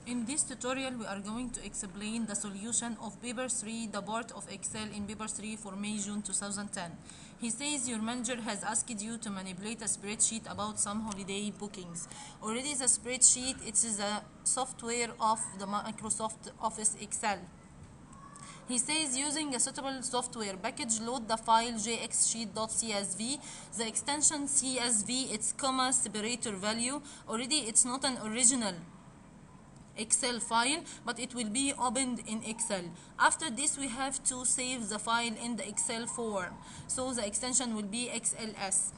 In this tutorial, we are going to explain the solution of paper 3, the part of Excel in paper 3 for May-June 2010. He says your manager has asked you to manipulate a spreadsheet about some holiday bookings. Already the spreadsheet, it is a software of the Microsoft Office Excel. He says using a suitable software package, load the file jxsheet.csv. The extension CSV, it's comma separator value. Already it's not an original Excel file, but it will be opened in Excel. After this, we have to save the file in the Excel form. So the extension will be XLS.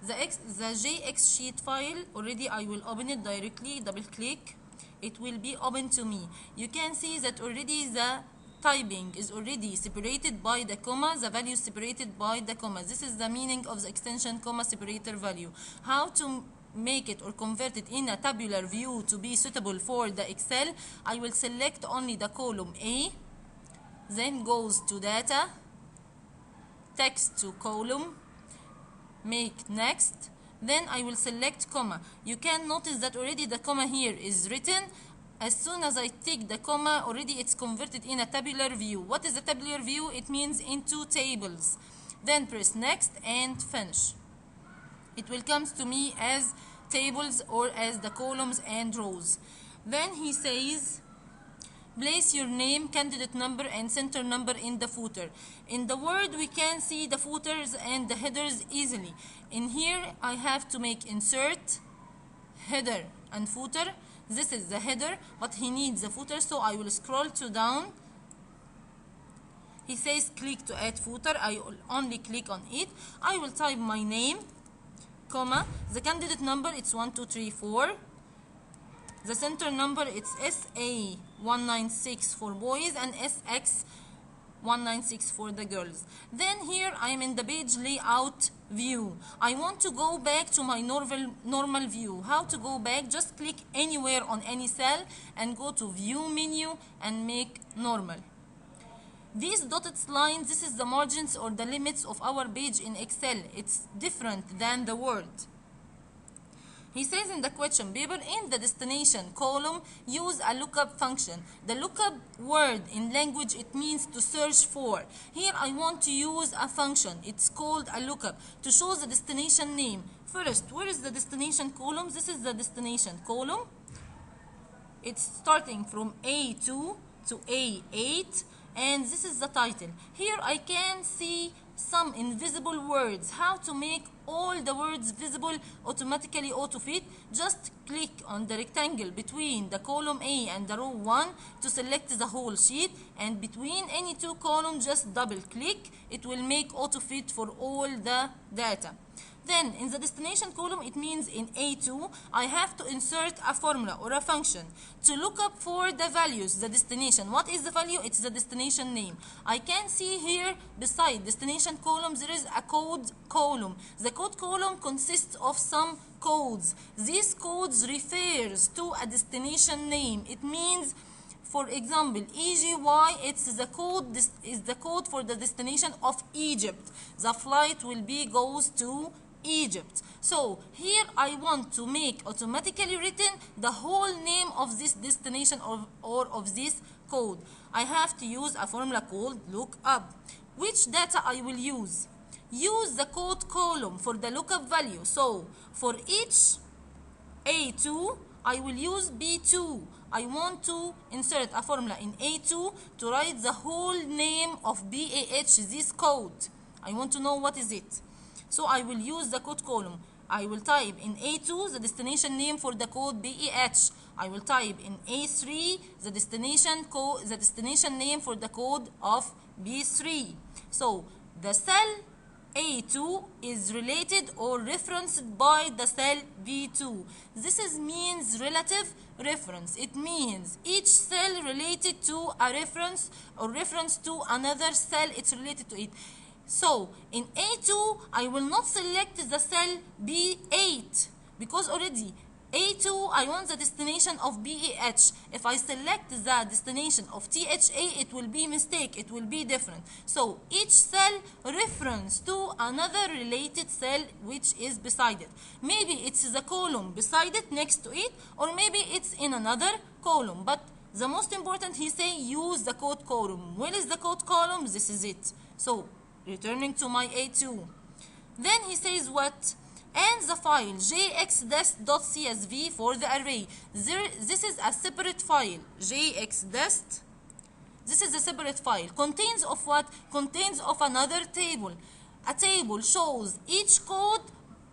The JX sheet file, already I will open it directly, double click. It will be open to me. You can see that already the typing is already separated by the comma, the value separated by the comma. This is the meaning of the extension comma separator value. How to make it or convert it in a tabular view to be suitable for the Excel? I will select only the column A, then goes to data, text to column, make next, then I will select comma. You can notice that already the comma here is written. As soon as I take the comma, already it's converted in a tabular view. What is the tabular view? It means into tables. Then press next and finish. It will come to me as tables or as the columns and rows. Then he says, place your name, candidate number, and center number in the footer. In the Word, we can see the footers and the headers easily. In here, I have to make insert, header, and footer. This is the header, but he needs the footer, so I will scroll to down. He says click to add footer. I will only click on it. I will type my name, comma, the candidate number, it's 1234. The center number, it's SA196 for boys and SX196 for the girls. Then here I am in the page layout view. I want to go back to my normal view. How to go back? Just click anywhere on any cell and go to view menu and make normal. These dotted lines, this is the margins or the limits of our page in Excel. It's different than the Word. He says in the question paper, in the destination column, use a lookup function. The lookup word in language, it means to search for. Here I want to use a function. It's called a lookup to show the destination name. First, where is the destination column? This is the destination column. It's starting from A2 to A8. And this is the title. Here I can see some invisible words. How to make all the words visible automatically auto-fit? Just click on the rectangle between the column A and the row 1 to select the whole sheet, and between any two columns just double click. It will make auto-fit for all the data. Then in the destination column, it means in A2, I have to insert a formula or a function to look up for the values, the destination. What is the value? It's the destination name. I can see here beside destination column, there is a code column. The code column consists of some codes. These codes refers to a destination name. It means, for example, EGY, it's the code, this is the code for the destination of Egypt. The flight will be goes to Egypt. So here I want to make automatically written the whole name of this destination or of this code. I have to use a formula called lookup. Which data I will use? Use the code column for the lookup value. So for each A2, I will use B2. I want to insert a formula in A2 to write the whole name of BAH, this code. I want to know what is it. So I will use the code column. I will type in A2 the destination name for the code BAH. I will type in A3 the destination name for the code of B3. So the cell A2 is related or referenced by the cell B2. This means relative reference. It means each cell related to a reference or reference to another cell it's related to it. So in A2, I will not select the cell B8 because already A2, I want the destination of BAH. If I select the destination of THA, it will be mistake, it will be different. So each cell reference to another related cell which is beside it. Maybe it's the column beside it, next to it, or maybe it's in another column. But the most important, he say use the code column. Where is the code column? This is it. So returning to my A2. Then he says what? And the file jxdest.csv for the array. This is a separate file. jxdest. This is a separate file. Contains of what? Contains of another table. A table shows each code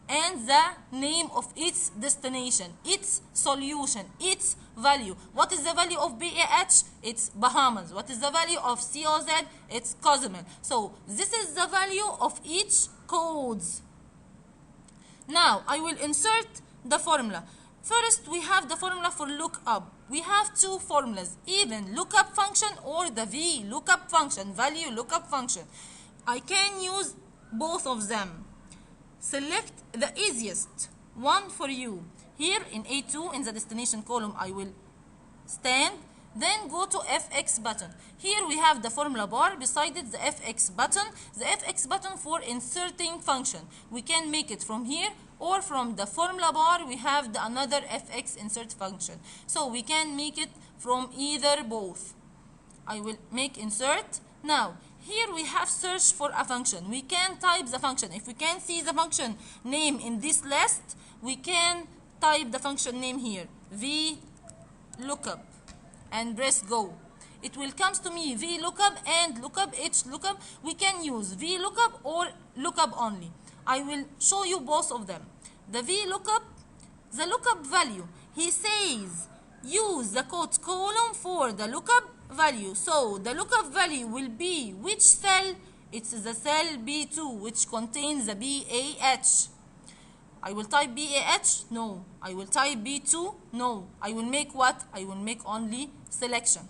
and the name of its destination, its solution, its value. What is the value of BAH? It's Bahamas. What is the value of COZ? It's Cozumel. So this is the value of each codes. Now I will insert the formula. First we have the formula for lookup. We have two formulas, even lookup function or the V lookup function, value lookup function. I can use both of them. Select the easiest one for you. Here in A2 in the destination column I will stand, then go to FX button. Here we have the formula bar, beside it the FX button. The FX button for inserting function. We can make it from here or from the formula bar we have the another FX insert function. So we can make it from either both. I will make insert. Now here we have search for a function. We can type the function. If we can see the function name in this list, we can type the function name here, VLOOKUP, and press go. It will come to me VLOOKUP and lookup, HLOOKUP. We can use VLOOKUP or lookup only. I will show you both of them. The VLOOKUP, the lookup value, he says use the code column for the lookup value. So the lookup value will be which cell? It's the cell B2 which contains the BAH. I will type BAH? No. I will type B2? No. I will make what? I will make only selection.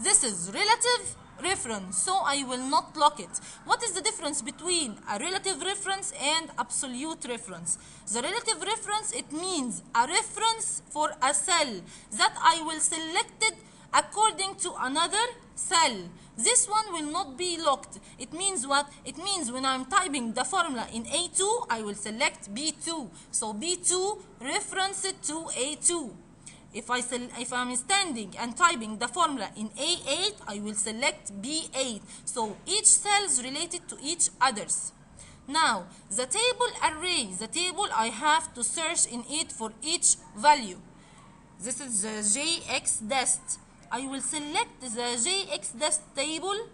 This is relative reference, so I will not lock it. What is the difference between a relative reference and absolute reference? The relative reference, it means a reference for a cell that I will select it according to another cell. This one will not be locked. It means what? It means when I'm typing the formula in A2, I will select B2. So B2 reference it to A2. If I'm standing and typing the formula in A8, I will select B8. So each cell is related to each others. Now, the table array, the table I have to search in it for each value. This is the JXDest. I will select the JXDest table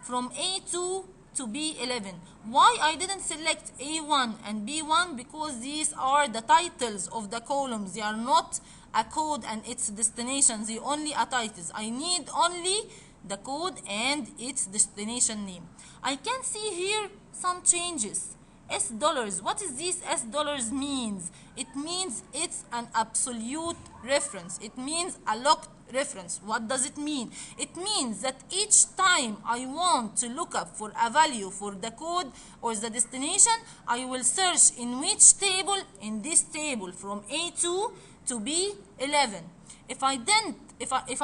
from A2 to B11. Why I didn't select A1 and B1? Because these are the titles of the columns. They are not a code and its destination. They only are titles. I need only the code and its destination name. I can see here some changes. S dollars. What is this S dollars means? It means it's an absolute reference. It means a locked reference. What does it mean? It means that each time I want to look up for a value for the code or the destination, I will search in which table? In this table from A2 to B11. If I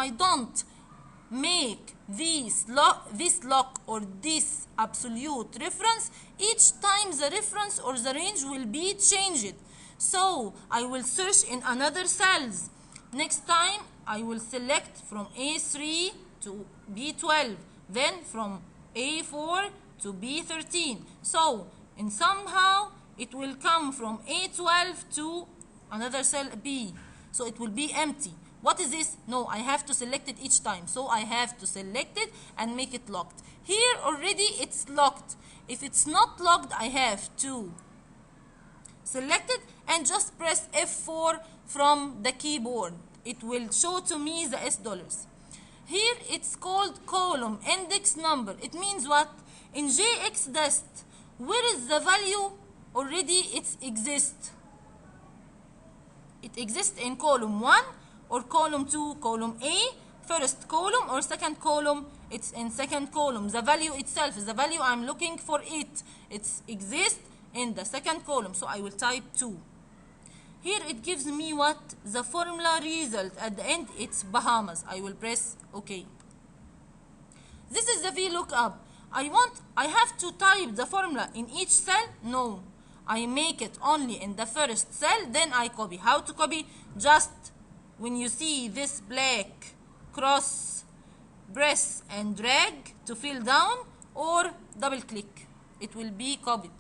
don't make this lock or this absolute reference, each time the reference or the range will be changed. So I will search in another cells. Next time I will select from A3 to B12, then from A4 to B13. So and somehow it will come from A12 to another cell B. So it will be empty. What is this? No, I have to select it each time. So I have to select it and make it locked. Here already it's locked. If it's not locked, I have to select it and just press F4 from the keyboard. It will show to me the S dollars. Here it's called column index number. It means what? In JXDest, where is the value? Already it exists. It exists in column 1 or column 2, column A, first column or second column. It's in second column. The value itself is the value I'm looking for it. It exists in the second column. So I will type 2. Here it gives me what? The formula result. At the end, it's Bahamas. I will press OK. This is the VLOOKUP. I have to type the formula in each cell? No. I make it only in the first cell, then I copy. How to copy? Just when you see this black cross, press and drag to fill down, or double click. It will be copied.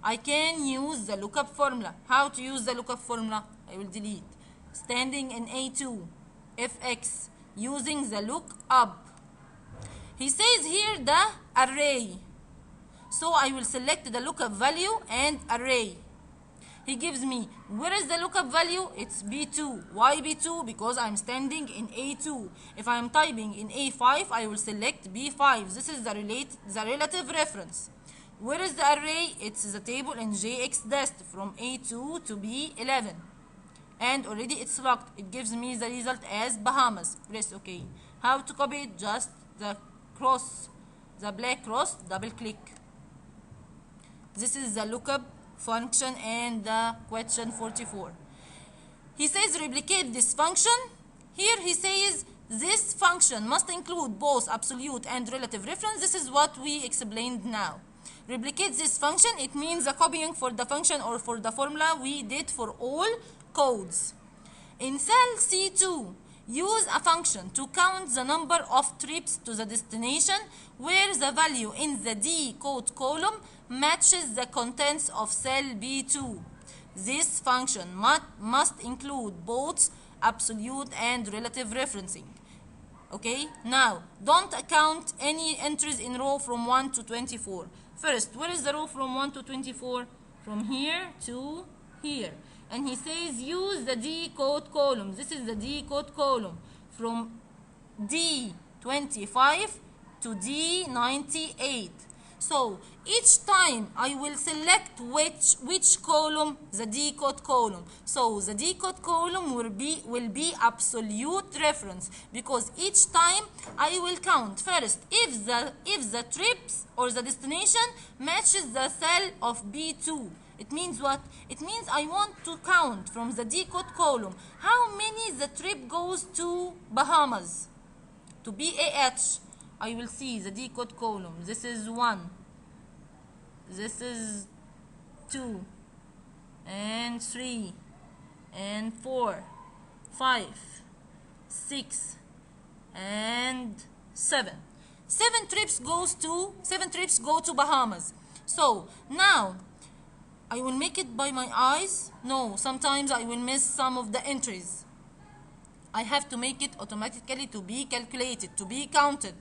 I can use the lookup formula. How to use the lookup formula? I will delete. Standing in A2, fx, using the lookup. He says here the array. So I will select the lookup value and array. He gives me, where is the lookup value? It's B2. Why B2? Because I'm standing in A2. If I'm typing in A5, I will select B5. This is the relative reference. Where is the array? It's the table in JX dest from A2 to B11. And already it's locked. It gives me the result as Bahamas. Press OK. How to copy it? Just the cross, the black cross, double click. This is the lookup function and the question 44. He says replicate this function. Here he says this function must include both absolute and relative reference. This is what we explained now. Replicate this function, it means the copying for the function or for the formula we did for all codes. In cell C2, use a function to count the number of trips to the destination where the value in the D code column matches the contents of cell B2. This function must include both absolute and relative referencing. Okay, now don't count any entries in row from 1 to 24. First, where is the row from 1 to 24? From here to here. And he says use the D code column. This is the D code column from D25 to D98. So each time I will select which column, the D code column. So the D code column will be absolute reference, because each time I will count first if the trips or the destination matches the cell of B2. It means what? It means I want to count from the D code column how many the trip goes to Bahamas, to BAH. I will see the D code column. This is 1. This is 2. And 3. And 4. 5. 6. And 7. 7 trips go to Bahamas. So now I will make it by my eyes. No, sometimes I will miss some of the entries. I have to make it automatically to be calculated, to be counted.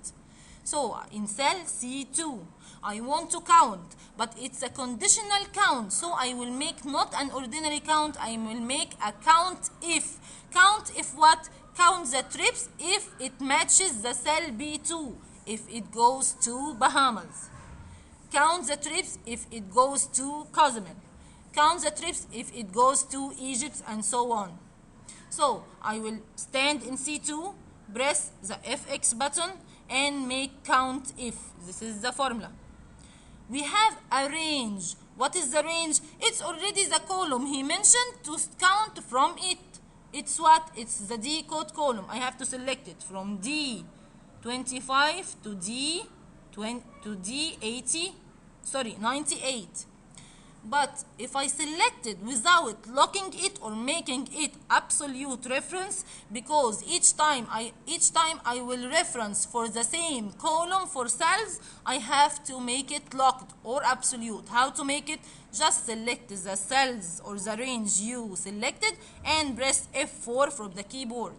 So in cell C2, I want to count, but it's a conditional count. So I will make not an ordinary count, I will make a count if. Count if what? Count the trips if it matches the cell B2, if it goes to Bahamas. Count the trips if it goes to Cozumel. Count the trips if it goes to Egypt, and so on. So I will stand in C2, press the FX button, and make count if. This is the formula. We have a range. What is the range? It's already the column he mentioned to count from it. It's what? It's the D code column. I have to select it from D25 to D80, sorry, 98. But if I select it without locking it or making it absolute reference, because each time I will reference for the same column for cells, I have to make it locked or absolute. How to make it? Just select the cells or the range you selected and press F4 from the keyboard.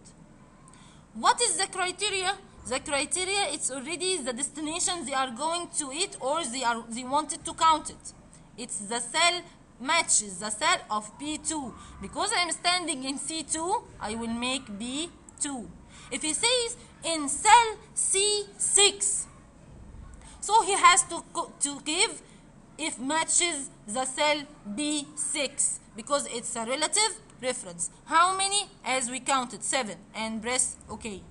What is the criteria? The criteria, it's already the destination they are going to it, or they wanted to count it. It's the cell matches the cell of B2. Because I'm standing in C2, I will make B2. If he says in cell C6, so he has to give if matches the cell B6, because it's a relative reference. How many? As we counted, 7, and press OK.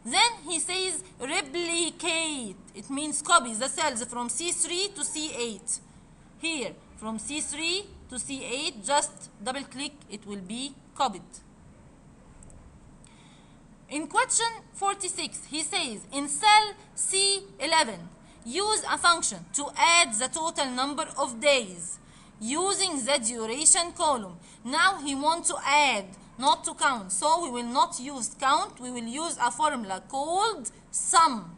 Then he says replicate. It means copy the cells from C3 to C8. Here, from C3 to C8, just double click, it will be copied. In question 46, he says, in cell C11, use a function to add the total number of days using the duration column. Now he wants to add, not to count. So we will not use count, we will use a formula called sum.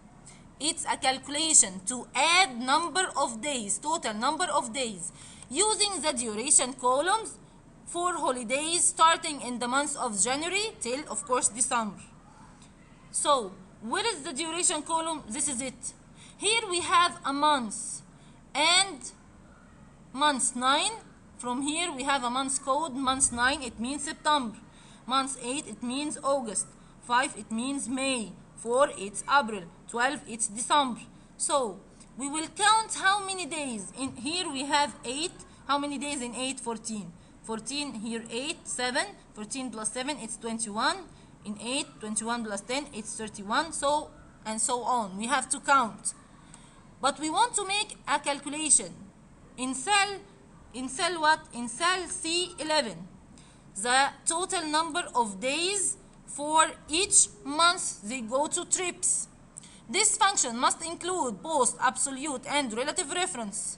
It's a calculation to add number of days, total number of days, using the duration columns for holidays starting in the month of January till, of course, December. So, where is the duration column? This is it. Here we have a month and month 9. From here we have a month code. Month 9, it means September. Month 8, it means August. 5, it means May. 4, it's April. 12, it's December. So, we will count how many days. In here we have 8. How many days in 8? 14. 14, here 8, 7. 14 plus 7, it's 21. In 8, 21 plus 10, it's 31, so and so on. We have to count. But we want to make a calculation. In cell what? In cell C11. The total number of days for each month they go to trips. This function must include both absolute and relative reference.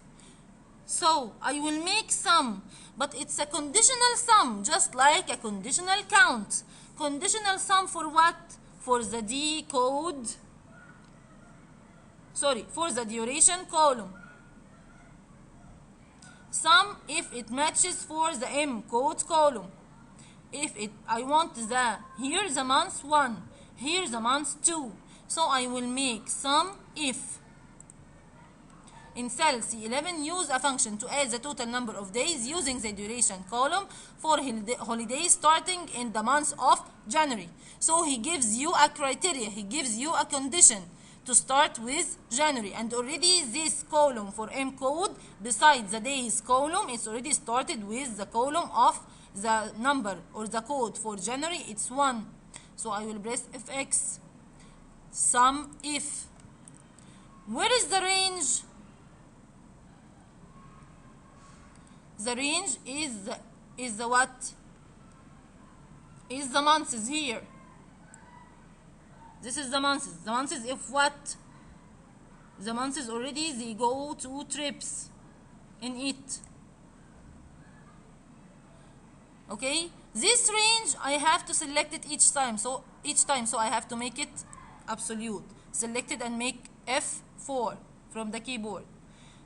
So I will make sum, but it's a conditional sum, just like a conditional count. Conditional sum for what? For the D code, for the duration column. Sum if it matches for the M code column. I want here the month 1, here the month 2. So I will make sum if. In cell C11, use a function to add the total number of days using the duration column for holidays starting in the month of January. So he gives you a criteria, he gives you a condition to start with January. And already this column for M code, besides the days column, it's already started with the column of the number or the code for January, it's 1. So I will press Fx. Sum if. Where is the range? The range is the what? Is the months here. This is the months. The months if what? The months already they go to trips in it. Okay? This range I have to select it each time. So I have to make it absolute. Select it and make F4 from the keyboard.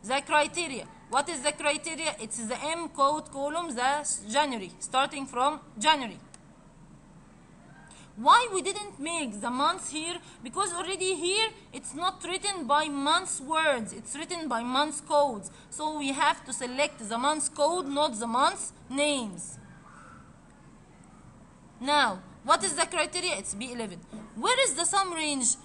The criteria. What is the criteria? It's the M code column, the January, starting from January. Why we didn't make the months here? Because already here it's not written by months words, it's written by months codes. So we have to select the months code, not the months names. Now, what is the criteria? It's B11. Where is the sum range?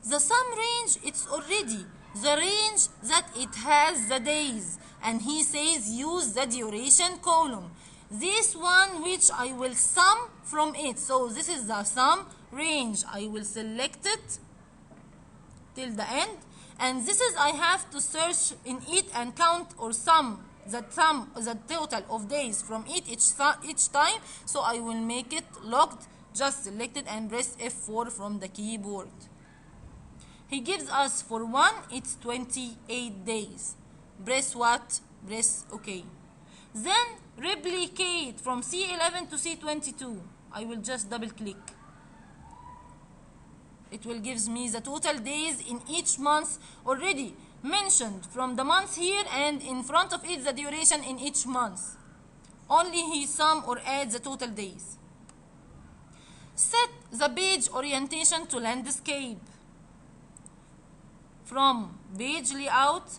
The sum range, it's already the range that it has the days, and he says use the duration column. This one which I will sum from it. So this is the sum range. I will select it till the end, and this is I have to search in it and count or sum the total of days from it each time. So I will make it locked. Just select it and press F4 from the keyboard. He gives us for 1, it's 28 days. Press what? Press OK. Then replicate from C11 to C22. I will just double click. It will give me the total days in each month already mentioned from the month here, and in front of it the duration in each month. Only he sum or add the total days. Set the page orientation to landscape. From page layout,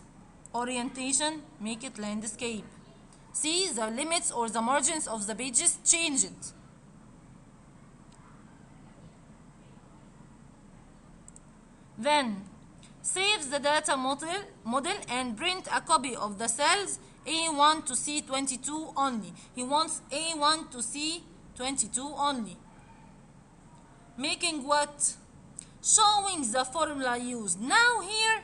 orientation, make it landscape. See, the limits or the margins of the pages changed. Then, save the data model and print a copy of the cells A1 to C22 only. He wants A1 to C22 only. Making what? Showing the formula used. Now here,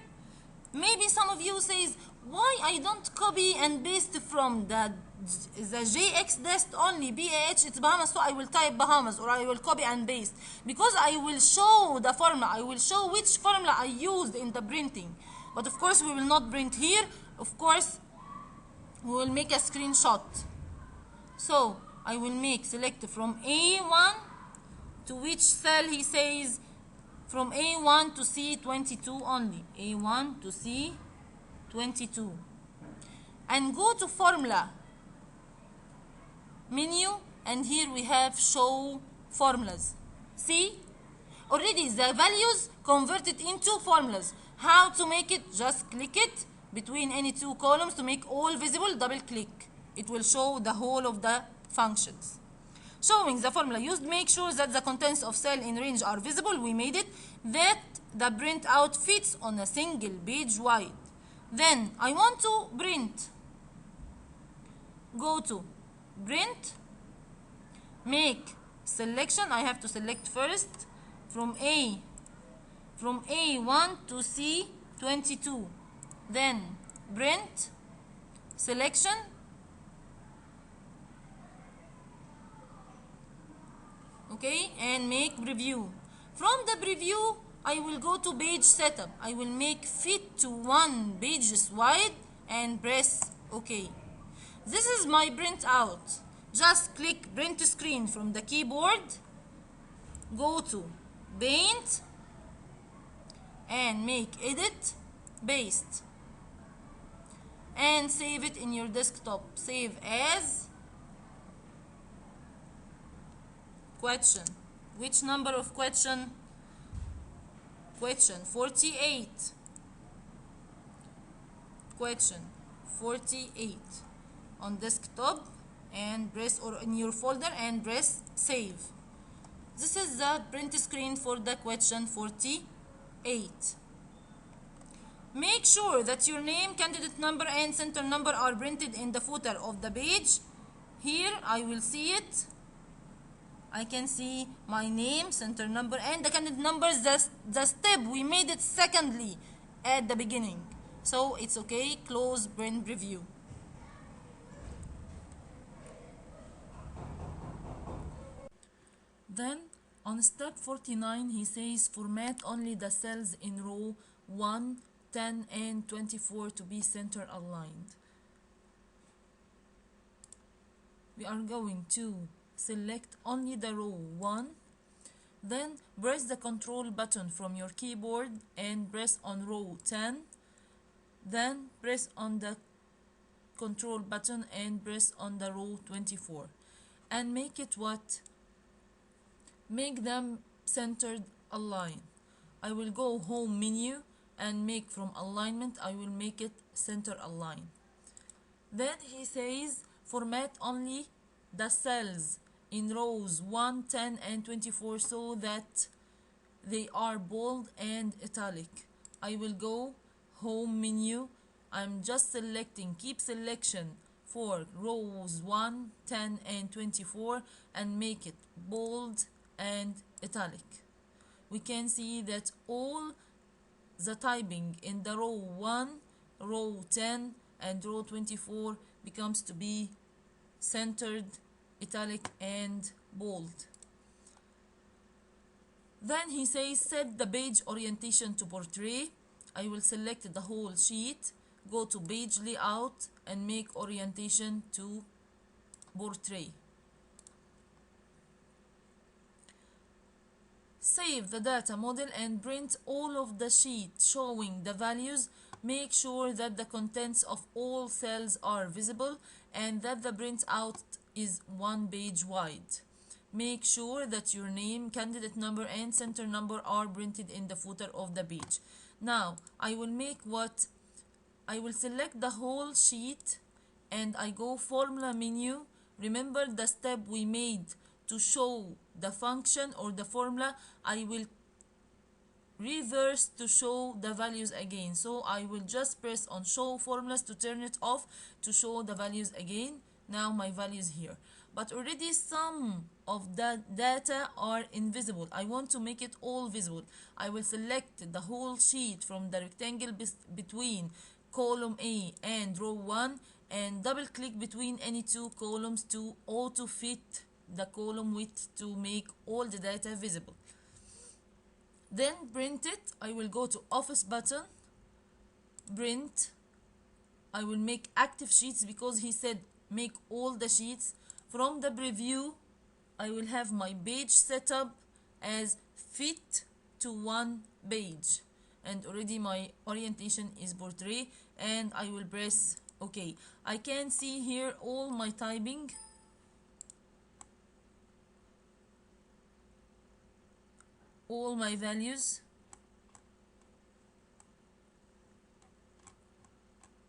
maybe some of you says, why I don't copy and paste from the the JX list only BAH it's Bahamas, so I will type Bahamas, or I will copy and paste, because I will show the formula, I will show which formula I used in the printing. But of course we will not print here, of course we will make a screenshot. So I will make select from A1 to which cell he says, from A1 to C22 only, A1 to C22, and go to formula menu, and here we have show formulas. See, already the values converted into formulas. How to make it? Just click it between any two columns to make all visible, double click. It will show the whole of the functions. Showing the formula used, make sure that the contents of cell in range are visible. We made it. That the printout fits on a single page wide. Then I want to print. Go to print, make selection. I have to select first from A1 to C22, then print selection, okay, and make preview. From the preview I will go to page setup. I will make fit to 1 pages wide and press OK. This is my printout. Just click print screen from the keyboard, go to paint and make edit, paste, and save it in your desktop. Save as question. Which number of question? Question 48. Question 48 on desktop, and press, or in your folder, and press save. This is the print screen for the question 48. Make sure that your name, candidate number, and center number are printed in the footer of the page. Here I will see it. I can see my name, center number, and the candidate number. The step we made it secondly at the beginning, so it's okay. Close print preview. Then on step 49 he says format only the cells in row 1, 10 and 24 to be center aligned. We are going to select only the row 1, then press the control button from your keyboard and press on row 10, then press on the control button and press on the row 24, and make it what? Make them centered align. I will go home menu and make from alignment, I will make it center align. Then he says format only the cells in rows 1, 10 and 24 so that they are bold and italic. I will go home menu. I'm just selecting, keep selection for rows 1, 10 and 24 and make it bold and italic. We can see that all the typing in the row 1, row 10 and row 24 becomes to be centered, italic and bold. Then he says set the page orientation to portrait. I will select the whole sheet, go to page layout and make orientation to portrait. Save the data model and print all of the sheet showing the values. Make sure that the contents of all cells are visible and that the printout is 1 page wide. Make sure that your name, candidate number and center number are printed in the footer of the page. Now I will make what? I will select the whole sheet and I go formula menu. Remember the step we made to show the function or the formula. I will reverse to show the values again, so I will just press on show formulas to turn it off to show the values again. Now my values here, but already some of the data are invisible. I want to make it all visible. I will select the whole sheet from the rectangle between column A and row 1 and double click between any two columns to auto fit the column width to make all the data visible. Then print it. I will go to Office button, print. I will make active sheets because he said make all the sheets. From the preview, I will have my page set up as fit to one page, and already my orientation is portrait, and I will press OK. I can see here all my typing. All my values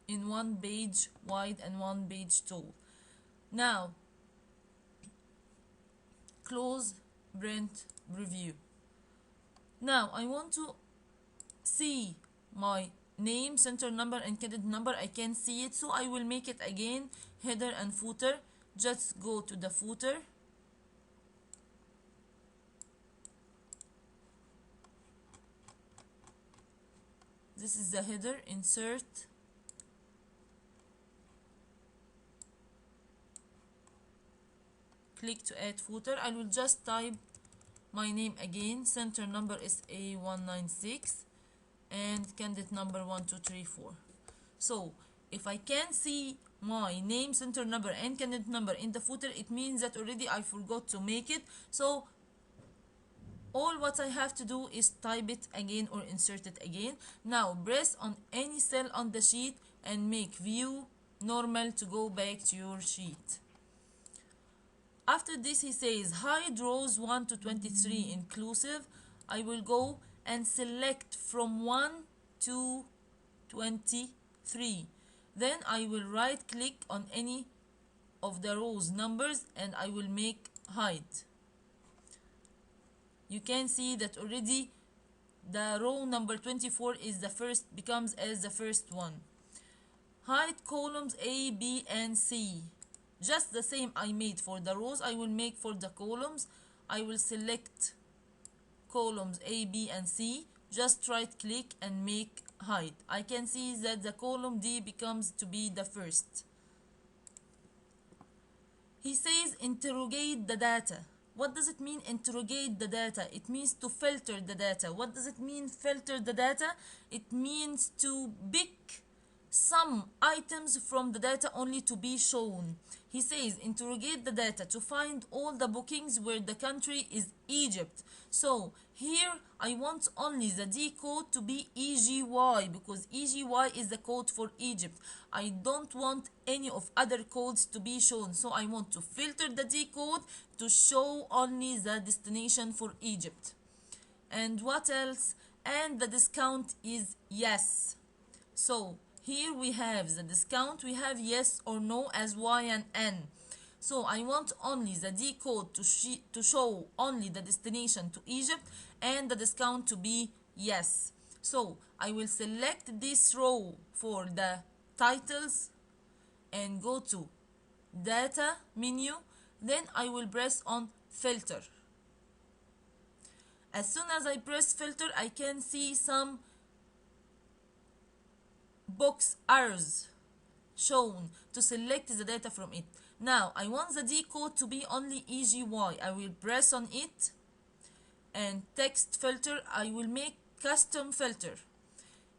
in one page wide and one page tall. Now close, print, review. Now I want to see my name, center number, and candidate number. I can see it, so I will make it again header and footer. Just go to the footer, this is the header, insert, click to add footer. I will just type my name again, center number is A196 and candidate number 1234. So if I can see my name, center number, and candidate number in the footer, it means that already I forgot to make it. So all what I have to do is type it again or insert it again. Now press on any cell on the sheet and make view normal to go back to your sheet. After this, he says hide rows 1 to 23 inclusive. I will go and select from 1 to 23. Then I will right click on any of the rows numbers and I will make hide. You can see that already the row number 24 is the first, becomes as the first one. Hide columns A, B, and C. Just the same I made for the rows, I will make for the columns. I will select columns A, B, and C. Just right click and make hide. I can see that the column D becomes to be the first. He says interrogate the data. What does it mean interrogate the data? It means to filter the data. What does it mean filter the data? It means to pick some items from the data only to be shown. He says interrogate the data to find all the bookings where the country is Egypt. So here I want only the D code to be EGY because EGY is the code for Egypt. I don't want any of other codes to be shown. So I want to filter the D code to show only the destination for Egypt. And what else? And the discount is yes. So here we have the discount, we have yes or no as Y and N. So I want only the D code to show only the destination to Egypt and the discount to be yes. So I will select this row for the titles and go to data menu. Then I will press on filter. As soon as I press filter, I can see some box arrows shown to select the data from it. Now I want the D code to be only EGY. I will press on it and text filter. I will make custom filter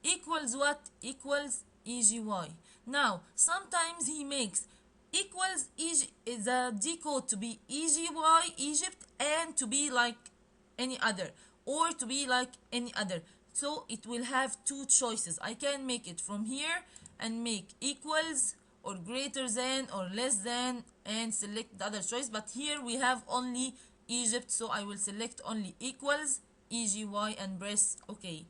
equals what? Equals EGY. Now sometimes he makes equals the D code to be EGY Egypt and to be like any other, or to be like any other. So it will have two choices. I can make it from here and make equals or greater than or less than and select the other choice. But here we have only Egypt, so I will select only equals EGY and press OK.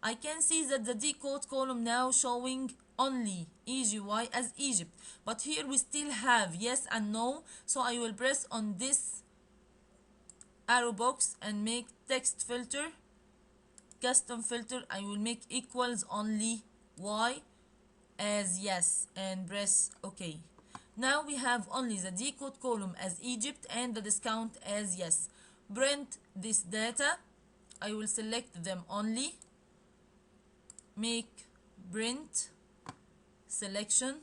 I can see that the D code column now showing only EGY as Egypt. But here we still have yes and no. So I will press on this arrow box and make text filter. Custom filter, I will make equals only Y as yes and press OK. Now we have only the D code column as Egypt and the discount as yes. Print this data. I will select them only. Make print selection.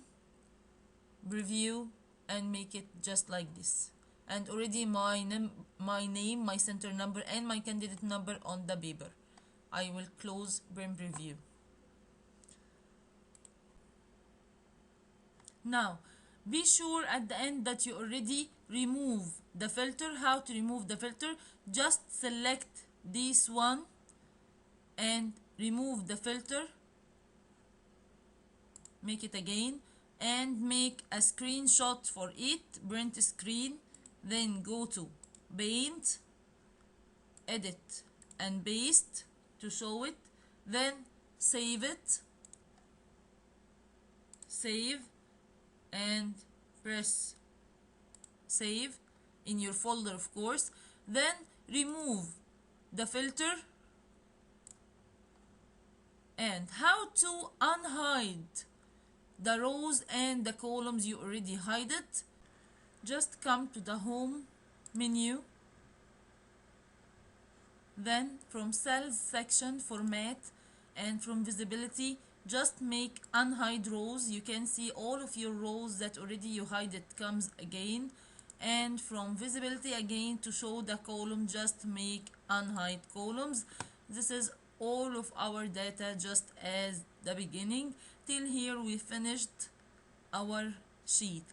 preview, and make it just like this. And already my name, my center number, and my candidate number on the paper. I will close print preview. Now, be sure at the end that you already remove the filter. How to remove the filter? Just select this one and remove the filter. Make it again and make a screenshot for it. Print screen. Then go to Paint, Edit and Paste to show it. Then save it. Save and press save in your folder, of course. Then remove the filter. And how to unhide the rows and the columns you already hide it. Just come to the home menu, then from cells section, format, and from visibility, just make unhide rows. You can see all of your rows that already you hide it comes again. And from visibility again, to show the column, just make unhide columns. This is all of our data just as the beginning. Till here we finished our sheet.